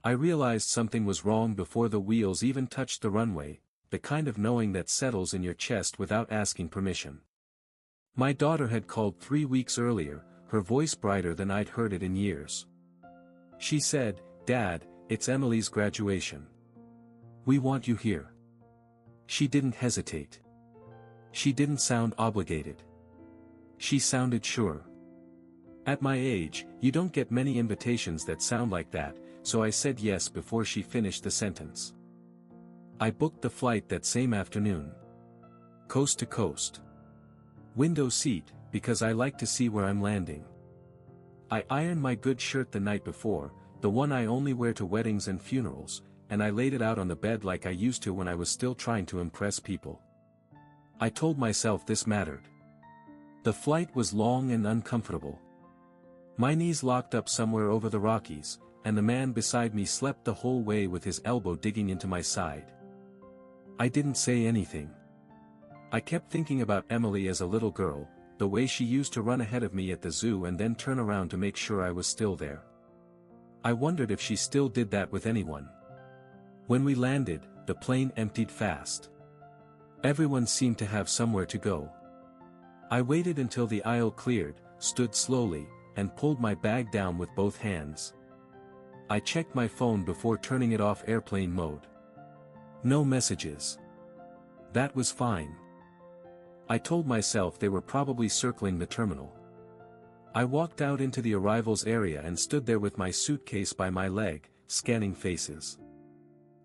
I realized something was wrong before the wheels even touched the runway, the kind of knowing that settles in your chest without asking permission. My daughter had called 3 weeks earlier, her voice brighter than I'd heard it in years. She said, "Dad, it's Emily's graduation. We want you here." She didn't hesitate. She didn't sound obligated. She sounded sure. At my age, you don't get many invitations that sound like that, so I said yes before she finished the sentence. I booked the flight that same afternoon. Coast to coast. Window seat, because I like to see where I'm landing. I ironed my good shirt the night before, the one I only wear to weddings and funerals, and I laid it out on the bed like I used to when I was still trying to impress people. I told myself this mattered. The flight was long and uncomfortable. My knees locked up somewhere over the Rockies, and the man beside me slept the whole way with his elbow digging into my side. I didn't say anything. I kept thinking about Emily as a little girl, the way she used to run ahead of me at the zoo and then turn around to make sure I was still there. I wondered if she still did that with anyone. When we landed, the plane emptied fast. Everyone seemed to have somewhere to go. I waited until the aisle cleared, stood slowly, and pulled my bag down with both hands. I checked my phone before turning it off airplane mode. No messages. That was fine. I told myself they were probably circling the terminal. I walked out into the arrivals area and stood there with my suitcase by my leg, scanning faces.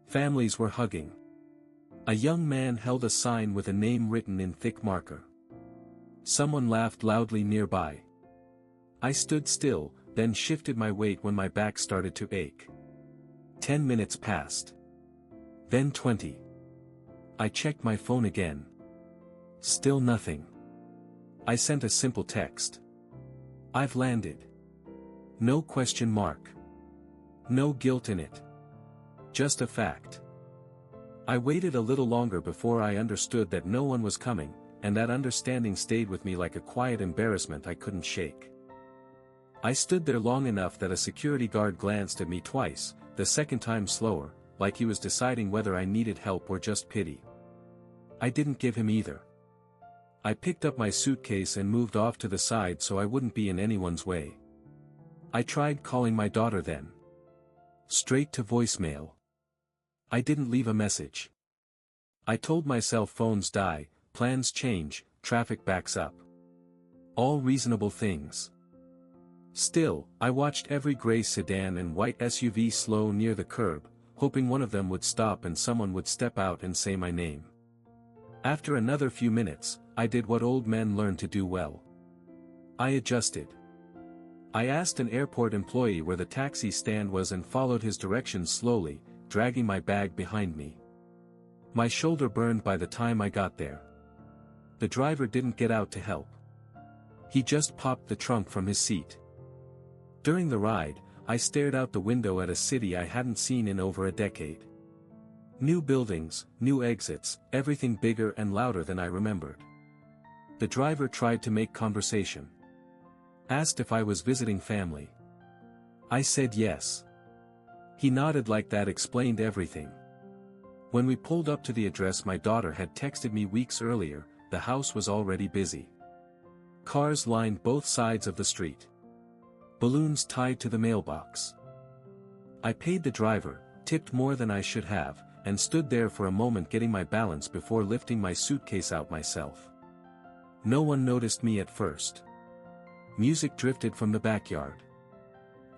Families were hugging. A young man held a sign with a name written in thick marker. Someone laughed loudly nearby. I stood still, then shifted my weight when my back started to ache. 10 minutes passed. Then 20. I checked my phone again. Still nothing. I sent a simple text. "I've landed." No question mark. No guilt in it. Just a fact. I waited a little longer before I understood that no one was coming, and that understanding stayed with me like a quiet embarrassment I couldn't shake. I stood there long enough that a security guard glanced at me twice, the second time slower, like he was deciding whether I needed help or just pity. I didn't give him either. I picked up my suitcase and moved off to the side so I wouldn't be in anyone's way. I tried calling my daughter then. Straight to voicemail. I didn't leave a message. I told myself phones die, plans change, traffic backs up. All reasonable things. Still, I watched every gray sedan and white SUV slow near the curb, hoping one of them would stop and someone would step out and say my name. After another few minutes, I did what old men learn to do well. I adjusted. I asked an airport employee where the taxi stand was and followed his directions slowly, dragging my bag behind me. My shoulder burned by the time I got there. The driver didn't get out to help. He just popped the trunk from his seat. During the ride, I stared out the window at a city I hadn't seen in over a decade. New buildings, new exits, everything bigger and louder than I remembered. The driver tried to make conversation. Asked if I was visiting family. I said yes. He nodded like that explained everything. When we pulled up to the address my daughter had texted me weeks earlier, the house was already busy. Cars lined both sides of the street. Balloons tied to the mailbox. I paid the driver, tipped more than I should have, and stood there for a moment getting my balance before lifting my suitcase out myself. No one noticed me at first. Music drifted from the backyard.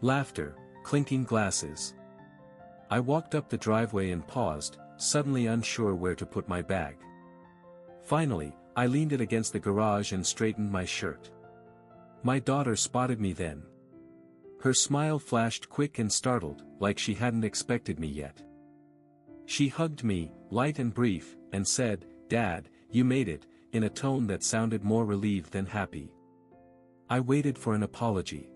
Laughter, clinking glasses. I walked up the driveway and paused, suddenly unsure where to put my bag. Finally, I leaned it against the garage and straightened my shirt. My daughter spotted me then. Her smile flashed quick and startled, like she hadn't expected me yet. She hugged me, light and brief, and said, "Dad, you made it," in a tone that sounded more relieved than happy. I waited for an apology.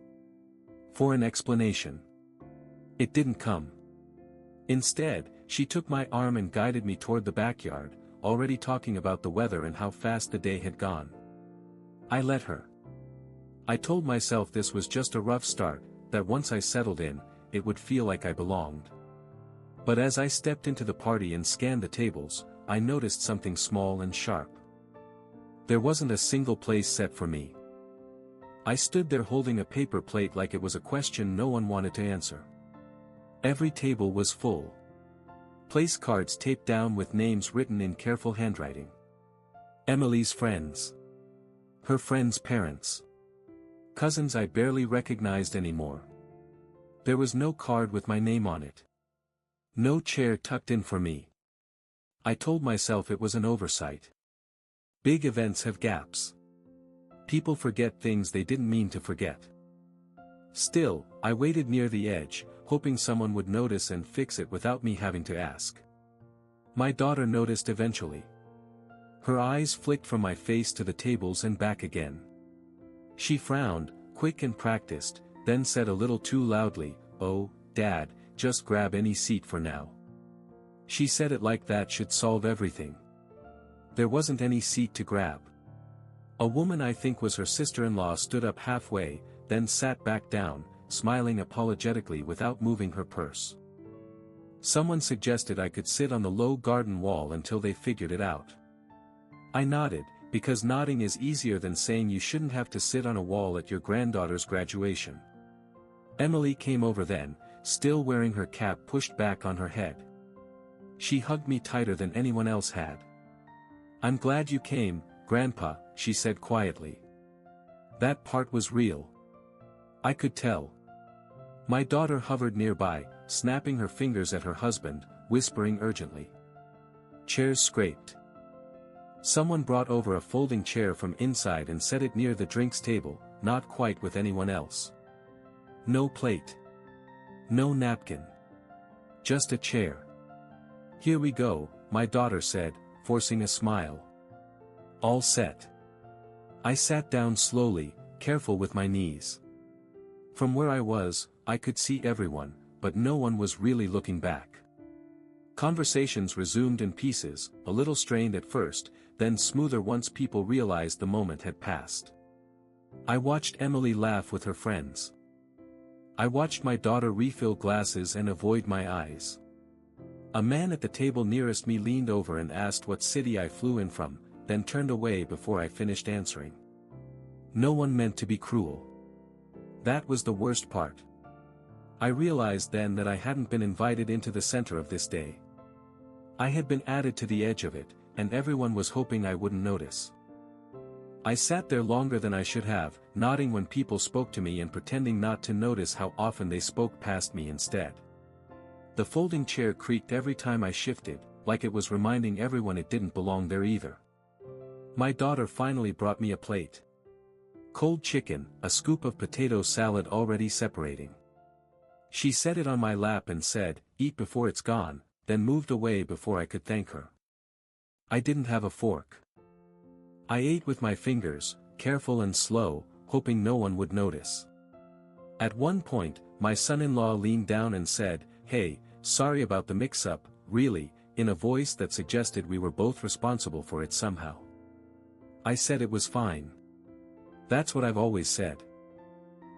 For an explanation. It didn't come. Instead, she took my arm and guided me toward the backyard, already talking about the weather and how fast the day had gone. I let her. I told myself this was just a rough start, that once I settled in, it would feel like I belonged. But as I stepped into the party and scanned the tables, I noticed something small and sharp. There wasn't a single place set for me. I stood there holding a paper plate like it was a question no one wanted to answer. Every table was full. Place cards taped down with names written in careful handwriting. Emily's friends. Her friends' parents. Cousins I barely recognized anymore. There was no card with my name on it. No chair tucked in for me. I told myself it was an oversight. Big events have gaps. People forget things they didn't mean to forget. Still, I waited near the edge, hoping someone would notice and fix it without me having to ask. My daughter noticed eventually. Her eyes flicked from my face to the tables and back again. She frowned, quick and practiced, then said a little too loudly, "Oh, Dad, just grab any seat for now." She said it like that should solve everything. There wasn't any seat to grab. A woman I think was her sister-in-law stood up halfway, then sat back down, smiling apologetically without moving her purse. Someone suggested I could sit on the low garden wall until they figured it out. I nodded, because nodding is easier than saying you shouldn't have to sit on a wall at your granddaughter's graduation. Emily came over then, still wearing her cap pushed back on her head. She hugged me tighter than anyone else had. "I'm glad you came, Grandpa," she said quietly. That part was real. I could tell. My daughter hovered nearby, snapping her fingers at her husband, whispering urgently. Chairs scraped. Someone brought over a folding chair from inside and set it near the drinks table, not quite with anyone else. No plate. No napkin. Just a chair. "Here we go," my daughter said, forcing a smile. "All set." I sat down slowly, careful with my knees. From where I was, I could see everyone, but no one was really looking back. Conversations resumed in pieces, a little strained at first, then smoother once people realized the moment had passed. I watched Emily laugh with her friends. I watched my daughter refill glasses and avoid my eyes. A man at the table nearest me leaned over and asked what city I flew in from, then turned away before I finished answering. No one meant to be cruel. That was the worst part. I realized then that I hadn't been invited into the center of this day. I had been added to the edge of it, and everyone was hoping I wouldn't notice. I sat there longer than I should have, nodding when people spoke to me and pretending not to notice how often they spoke past me instead. The folding chair creaked every time I shifted, like it was reminding everyone it didn't belong there either. My daughter finally brought me a plate. Cold chicken, a scoop of potato salad already separating. She set it on my lap and said, "Eat before it's gone," then moved away before I could thank her. I didn't have a fork. I ate with my fingers, careful and slow, hoping no one would notice. At one point, my son-in-law leaned down and said, "Hey, sorry about the mix-up, really," in a voice that suggested we were both responsible for it somehow. I said it was fine. That's what I've always said.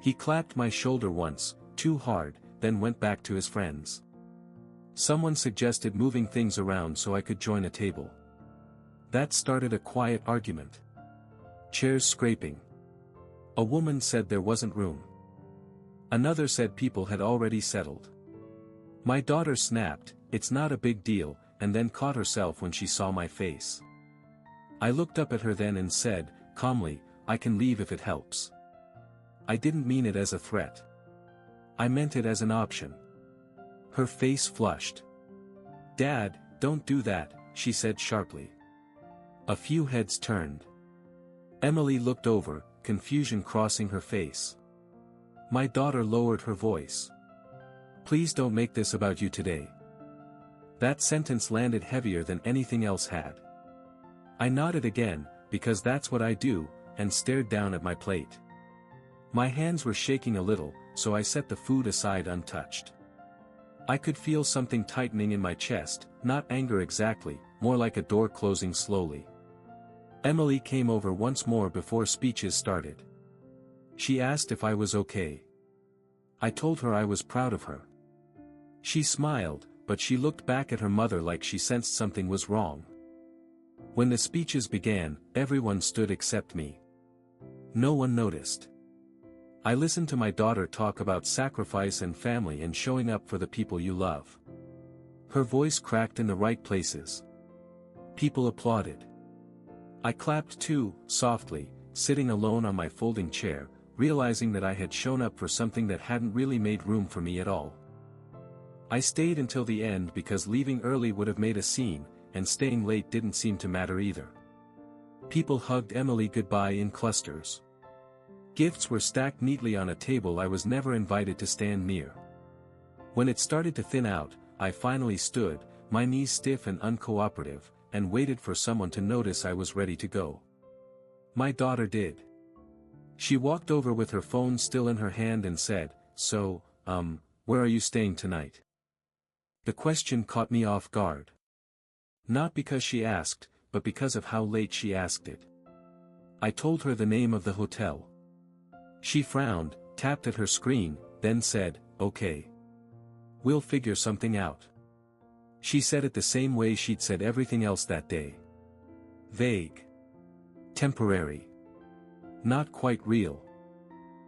He clapped my shoulder once, too hard, then went back to his friends. Someone suggested moving things around so I could join a table. That started a quiet argument. Chairs scraping. A woman said there wasn't room. Another said people had already settled. My daughter snapped, "It's not a big deal," and then caught herself when she saw my face. I looked up at her then and said, calmly, "I can leave if it helps." I didn't mean it as a threat. I meant it as an option. Her face flushed. "Dad, don't do that," she said sharply. A few heads turned. Emily looked over, confusion crossing her face. My daughter lowered her voice. "Please don't make this about you today." That sentence landed heavier than anything else had. I nodded again, because that's what I do, and stared down at my plate. My hands were shaking a little, so I set the food aside untouched. I could feel something tightening in my chest, not anger exactly, more like a door closing slowly. Emily came over once more before speeches started. She asked if I was okay. I told her I was proud of her. She smiled, but she looked back at her mother like she sensed something was wrong. When the speeches began, everyone stood except me. No one noticed. I listened to my daughter talk about sacrifice and family and showing up for the people you love. Her voice cracked in the right places. People applauded. I clapped too, softly, sitting alone on my folding chair, realizing that I had shown up for something that hadn't really made room for me at all. I stayed until the end because leaving early would have made a scene, and staying late didn't seem to matter either. People hugged Emily goodbye in clusters. Gifts were stacked neatly on a table I was never invited to stand near. When it started to thin out, I finally stood, my knees stiff and uncooperative, and waited for someone to notice I was ready to go. My daughter did. She walked over with her phone still in her hand and said, "So, where are you staying tonight?" The question caught me off guard. Not because she asked, but because of how late she asked it. I told her the name of the hotel. She frowned, tapped at her screen, then said, "Okay. We'll figure something out." She said it the same way she'd said everything else that day. Vague. Temporary. Not quite real.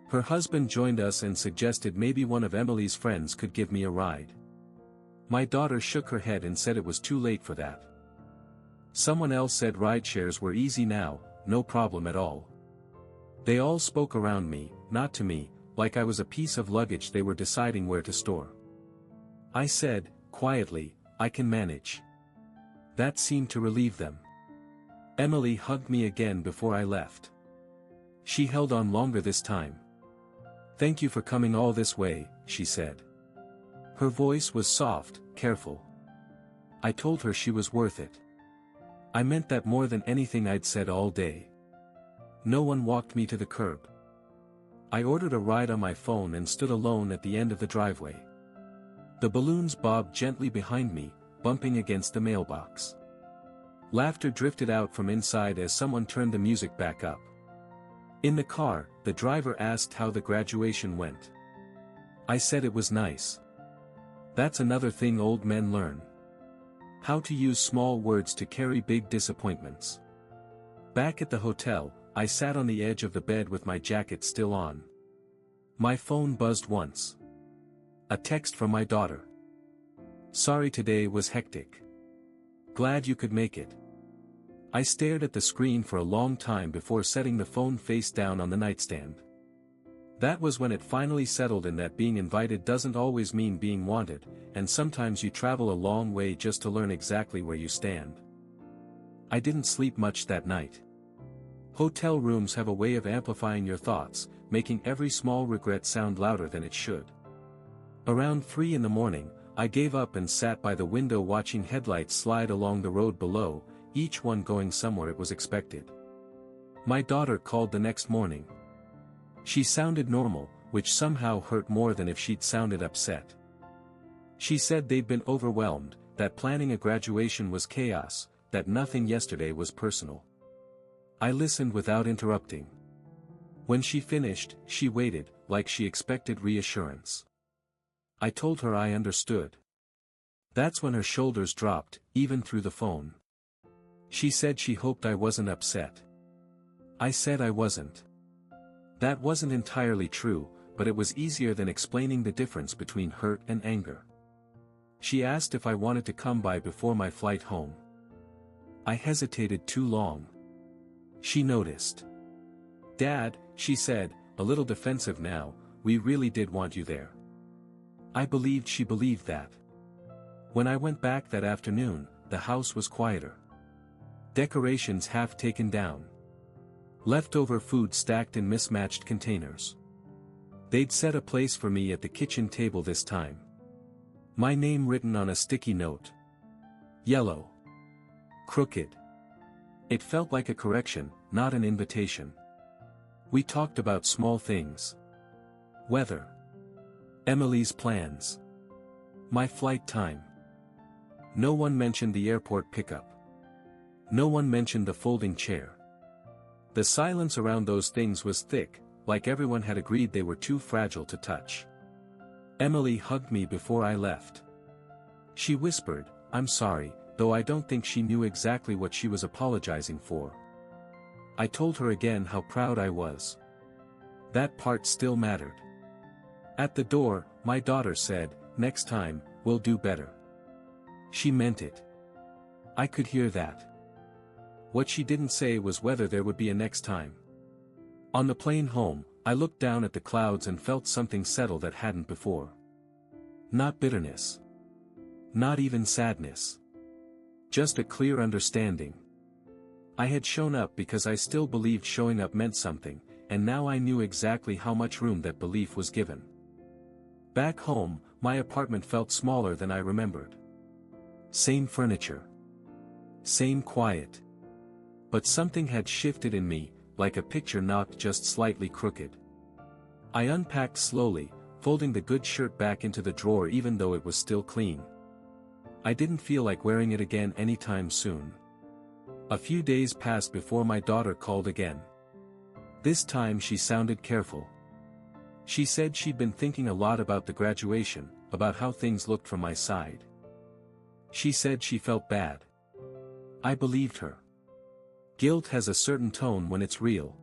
Her husband joined us and suggested maybe one of Emily's friends could give me a ride. My daughter shook her head and said it was too late for that. Someone else said rideshares were easy now, no problem at all. They all spoke around me, not to me, like I was a piece of luggage they were deciding where to store. I said, quietly, "I can manage." That seemed to relieve them. Emily hugged me again before I left. She held on longer this time. "Thank you for coming all this way," she said. Her voice was soft, careful. I told her she was worth it. I meant that more than anything I'd said all day. No one walked me to the curb. I ordered a ride on my phone and stood alone at the end of the driveway. The balloons bobbed gently behind me, bumping against the mailbox. Laughter drifted out from inside as someone turned the music back up. In the car, the driver asked how the graduation went. I said it was nice. That's another thing old men learn. How to use small words to carry big disappointments. Back at the hotel, I sat on the edge of the bed with my jacket still on. My phone buzzed once. A text from my daughter. "Sorry today was hectic. Glad you could make it." I stared at the screen for a long time before setting the phone face down on the nightstand. That was when it finally settled in that being invited doesn't always mean being wanted, and sometimes you travel a long way just to learn exactly where you stand. I didn't sleep much that night. Hotel rooms have a way of amplifying your thoughts, making every small regret sound louder than it should. Around 3 in the morning, I gave up and sat by the window watching headlights slide along the road below, each one going somewhere it was expected. My daughter called the next morning. She sounded normal, which somehow hurt more than if she'd sounded upset. She said they'd been overwhelmed, that planning a graduation was chaos, that nothing yesterday was personal. I listened without interrupting. When she finished, she waited, like she expected reassurance. I told her I understood. That's when her shoulders dropped, even through the phone. She said she hoped I wasn't upset. I said I wasn't. That wasn't entirely true, but it was easier than explaining the difference between hurt and anger. She asked if I wanted to come by before my flight home. I hesitated too long. She noticed. "Dad," she said, a little defensive now, "we really did want you there." I believed she believed that. When I went back that afternoon, the house was quieter. Decorations half taken down. Leftover food stacked in mismatched containers. They'd set a place for me at the kitchen table this time. My name written on a sticky note. Yellow. Crooked. It felt like a correction, not an invitation. We talked about small things. Weather. Emily's plans. My flight time. No one mentioned the airport pickup. No one mentioned the folding chair. The silence around those things was thick, like everyone had agreed they were too fragile to touch. Emily hugged me before I left. She whispered, "I'm sorry," though I don't think she knew exactly what she was apologizing for. I told her again how proud I was. That part still mattered. At the door, my daughter said, "Next time, we'll do better." She meant it. I could hear that. What she didn't say was whether there would be a next time. On the plane home, I looked down at the clouds and felt something settle that hadn't before. Not bitterness. Not even sadness. Just a clear understanding. I had shown up because I still believed showing up meant something, and now I knew exactly how much room that belief was given. Back home, my apartment felt smaller than I remembered. Same furniture. Same quiet. But something had shifted in me, like a picture knocked just slightly crooked. I unpacked slowly, folding the good shirt back into the drawer even though it was still clean. I didn't feel like wearing it again anytime soon. A few days passed before my daughter called again. This time she sounded careful. She said she'd been thinking a lot about the graduation, about how things looked from my side. She said she felt bad. I believed her. Guilt has a certain tone when it's real.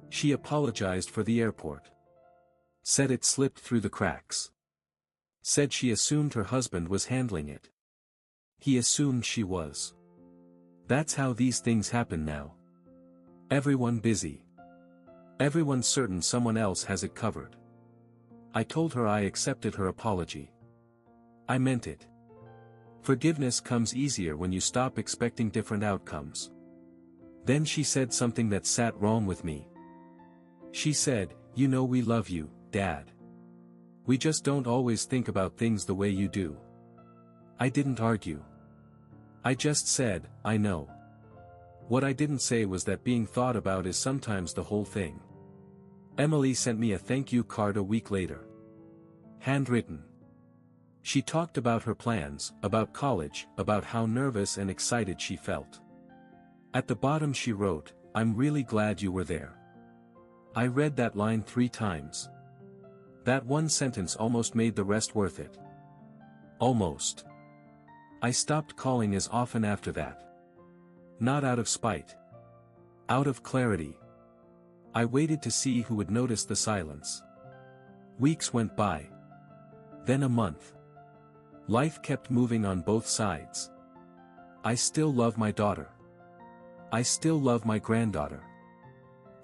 She apologized for the airport. Said it slipped through the cracks. Said she assumed her husband was handling it. He assumed she was. That's how these things happen now. Everyone busy. Everyone certain someone else has it covered. I told her I accepted her apology. I meant it. Forgiveness comes easier when you stop expecting different outcomes. Then she said something that sat wrong with me. She said, "You know we love you, Dad. We just don't always think about things the way you do." I didn't argue. I just said, "I know." What I didn't say was that being thought about is sometimes the whole thing. Emily sent me a thank you card a week later. Handwritten. She talked about her plans, about college, about how nervous and excited she felt. At the bottom she wrote, "I'm really glad you were there." I read that line 3 times. That one sentence almost made the rest worth it. Almost. I stopped calling as often after that. Not out of spite. Out of clarity. I waited to see who would notice the silence. Weeks went by. Then a month. Life kept moving on both sides. I still love my daughter. I still love my granddaughter.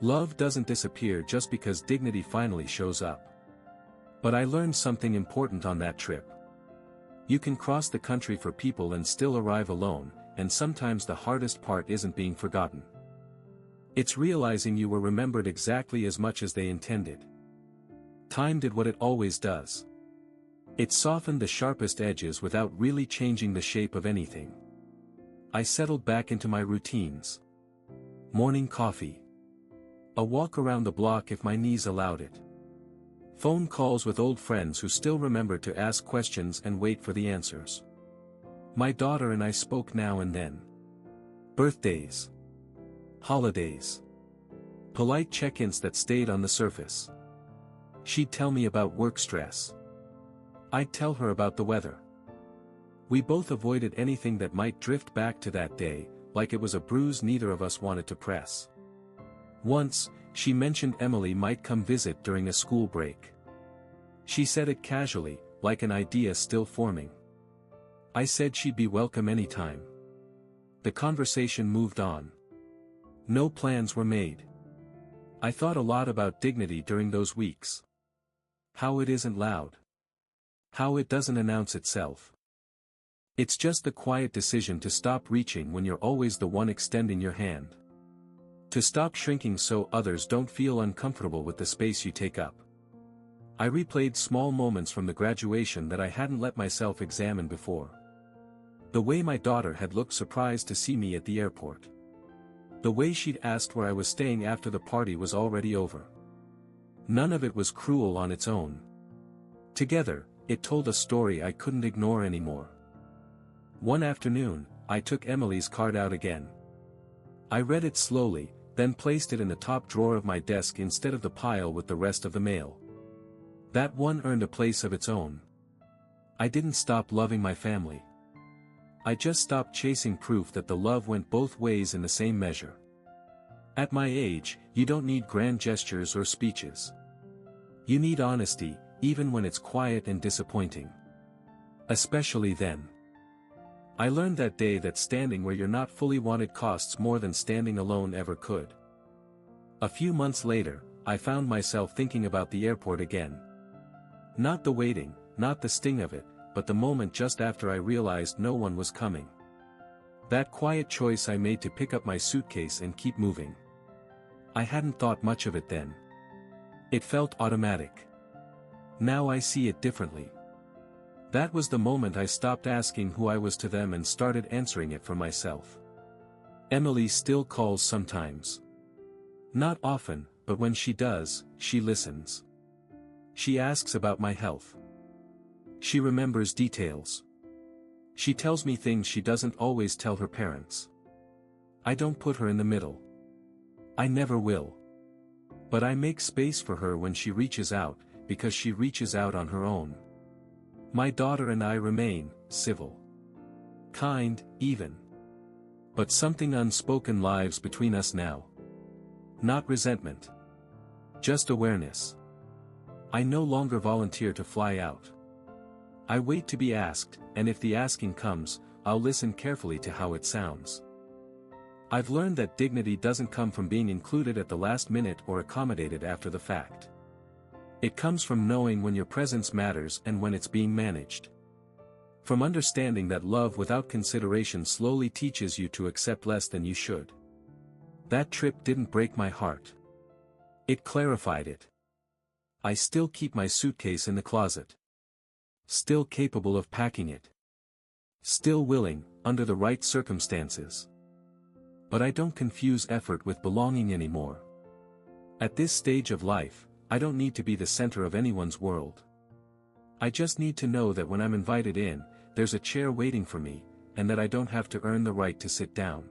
Love doesn't disappear just because dignity finally shows up. But I learned something important on that trip. You can cross the country for people and still arrive alone, and sometimes the hardest part isn't being forgotten. It's realizing you were remembered exactly as much as they intended. Time did what it always does. It softened the sharpest edges without really changing the shape of anything. I settled back into my routines. Morning coffee. A walk around the block if my knees allowed it. Phone calls with old friends who still remembered to ask questions and wait for the answers. My daughter and I spoke now and then. Birthdays. Holidays. Polite check-ins that stayed on the surface. She'd tell me about work stress. I'd tell her about the weather. We both avoided anything that might drift back to that day, like it was a bruise neither of us wanted to press. Once, she mentioned Emily might come visit during a school break. She said it casually, like an idea still forming. I said she'd be welcome anytime. The conversation moved on. No plans were made. I thought a lot about dignity during those weeks. How it isn't loud. How it doesn't announce itself. It's just the quiet decision to stop reaching when you're always the one extending your hand. To stop shrinking so others don't feel uncomfortable with the space you take up. I replayed small moments from the graduation that I hadn't let myself examine before. The way my daughter had looked surprised to see me at the airport. The way she'd asked where I was staying after the party was already over. None of it was cruel on its own. Together, it told a story I couldn't ignore anymore. One afternoon, I took Emily's card out again. I read it slowly, then placed it in the top drawer of my desk instead of the pile with the rest of the mail. That one earned a place of its own. I didn't stop loving my family. I just stopped chasing proof that the love went both ways in the same measure. At my age, you don't need grand gestures or speeches. You need honesty, even when it's quiet and disappointing. Especially then. I learned that day that standing where you're not fully wanted costs more than standing alone ever could. A few months later, I found myself thinking about the airport again. Not the waiting, not the sting of it, but the moment just after I realized no one was coming. That quiet choice I made to pick up my suitcase and keep moving. I hadn't thought much of it then. It felt automatic. Now I see it differently. That was the moment I stopped asking who I was to them and started answering it for myself. Emily still calls sometimes. Not often, but when she does, she listens. She asks about my health. She remembers details. She tells me things she doesn't always tell her parents. I don't put her in the middle. I never will. But I make space for her when she reaches out, because she reaches out on her own. My daughter and I remain civil. Kind, even. But something unspoken lives between us now. Not resentment. Just awareness. I no longer volunteer to fly out. I wait to be asked, and if the asking comes, I'll listen carefully to how it sounds. I've learned that dignity doesn't come from being included at the last minute or accommodated after the fact. It comes from knowing when your presence matters and when it's being managed. From understanding that love without consideration slowly teaches you to accept less than you should. That trip didn't break my heart. It clarified it. I still keep my suitcase in the closet. Still capable of packing it. Still willing, under the right circumstances. But I don't confuse effort with belonging anymore. At this stage of life, I don't need to be the center of anyone's world. I just need to know that when I'm invited in, there's a chair waiting for me, and that I don't have to earn the right to sit down.